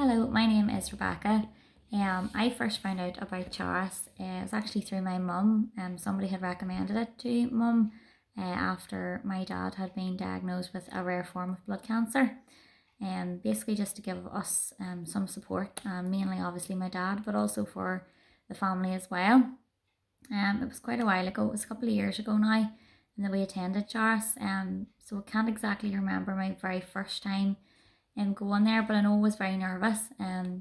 Hello, my name is Rebecca. I first found out about Charis. It was actually through my mum. Somebody had recommended it to mum after my dad had been diagnosed with a rare form of blood cancer. Basically just to give us some support, mainly obviously my dad, but also for the family as well. It was quite a while ago. It was a couple of years ago now, and that we attended Charis. So I can't exactly remember my very first time going there, but I know I was very nervous. I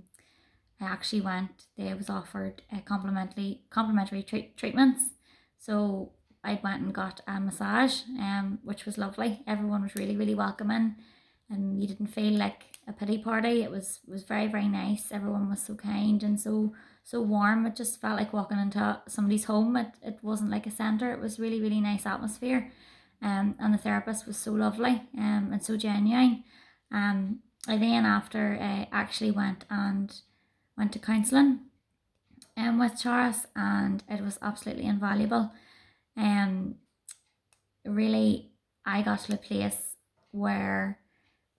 actually went. They was offered complimentary treatments, so I went and got a massage, which was lovely. Everyone was really welcoming, and you didn't feel like a pity party. It was very nice. Everyone was so kind and so warm. It just felt like walking into somebody's home. It wasn't like a centre. It was really nice atmosphere. And the therapist was so lovely and so genuine. I then after actually went to counselling with Charis, and it was absolutely invaluable. Um, Really, I got to a place where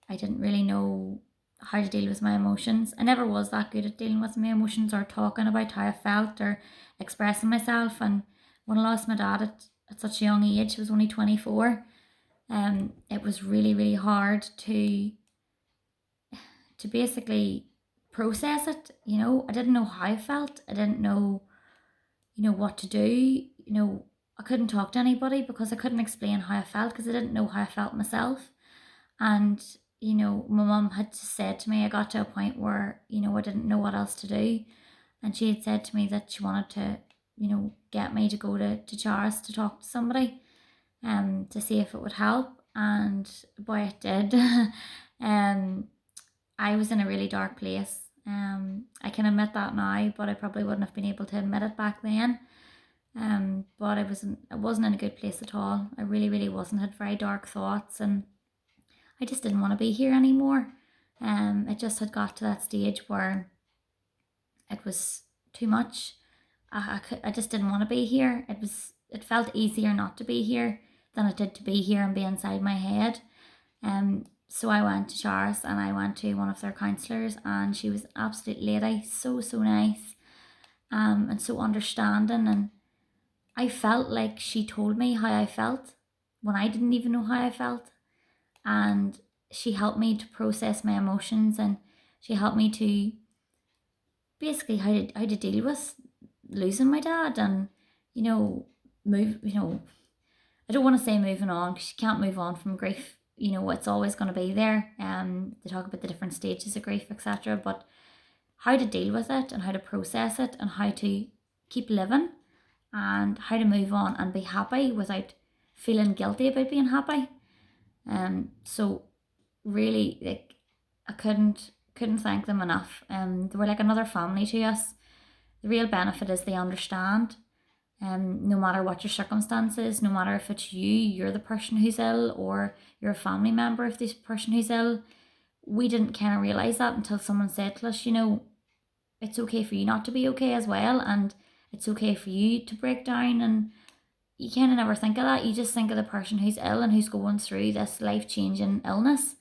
I didn't really know how to deal with my emotions. I never was that good at dealing with my emotions or talking about how I felt or expressing myself. And when I lost my dad at such a young age, I was only 24. It was really hard to basically process it. I didn't know how I felt. I didn't know, what to do. I couldn't talk to anybody because I couldn't explain how I felt because I didn't know how I felt myself. And, my mum had said to me, I got to a point where, I didn't know what else to do. And she had said to me that she wanted to, get me to go to Charis to talk to somebody to see if it would help. And boy, it did. um, I was in a really dark place. I can admit that now, but I probably wouldn't have been able to admit it back then. But I wasn't in a good place at all. I really wasn't. Had very dark thoughts, and I just didn't want to be here anymore. It just had got to that stage where it was too much. I just didn't want to be here. It felt easier not to be here than it did to be here and be inside my head. So I went to Charis and I went to one of their counsellors, and she was an absolute lady, so nice, and so understanding. And I felt like she told me how I felt when I didn't even know how I felt, and she helped me to process my emotions, and she helped me to basically how to deal with losing my dad, and move. I don't want to say moving on because you can't move on from grief. It's always going to be there. They talk about the different stages of grief, etc. But how to deal with it and how to process it and how to keep living and how to move on and be happy without feeling guilty about being happy. So really, like, I couldn't thank them enough. They were like another family to us. The real benefit is they understand. No matter what your circumstances, no matter if it's you're the person who's ill, or you're a family member of this person who's ill. We didn't kind of realise that until someone said to us, it's okay for you not to be okay as well, and it's okay for you to break down. And you kind of never think of that. You just think of the person who's ill and who's going through this life-changing illness,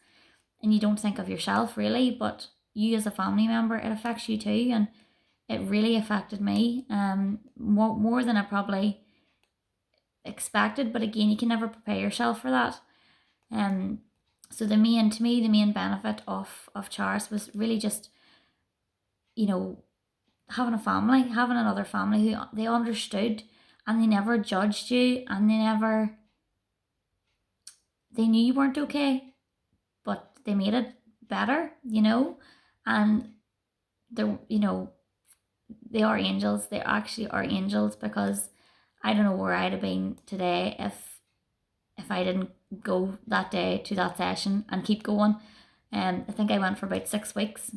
and you don't think of yourself really, but you as a family member, it affects you too. And it really affected me, more than I probably expected. But again, you can never prepare yourself for that. So to me, the main benefit of Charis was really just, having a family, having another family who they understood, and they never judged you, and they knew you weren't okay, but they made it better, and they're, they are angels. They actually are angels, because I don't know where I'd have been today if I didn't go that day to that session and keep going. I think I went for about 6 weeks,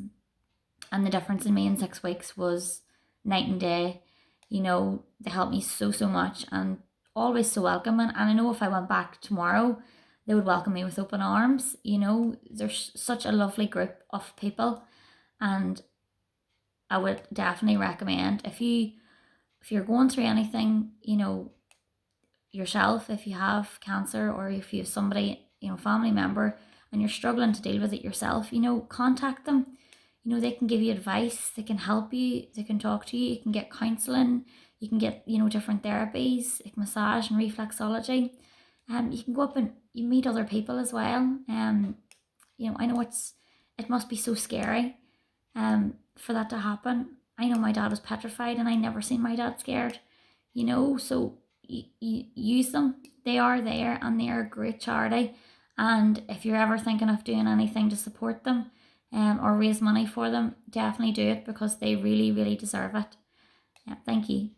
and the difference in me in 6 weeks was night and day. They helped me so much, and always so welcoming. And I know if I went back tomorrow, they would welcome me with open arms. There's such a lovely group of people, and I would definitely recommend, if you're going through anything, yourself, if you have cancer, or if you have somebody, family member, and you're struggling to deal with it yourself, contact them. You know, they can give you advice, they can help you, they can talk to you can get counselling, you can get, you know, different therapies like massage and reflexology. You can go up and you meet other people as well. You know, I know it must be so scary for that to happen. I know my dad was petrified and I never seen my dad scared, you know, so you use them. They are there and they are a great charity. And if you're ever thinking of doing anything to support them or raise money for them, definitely do it because they really, really deserve it. Yeah, thank you.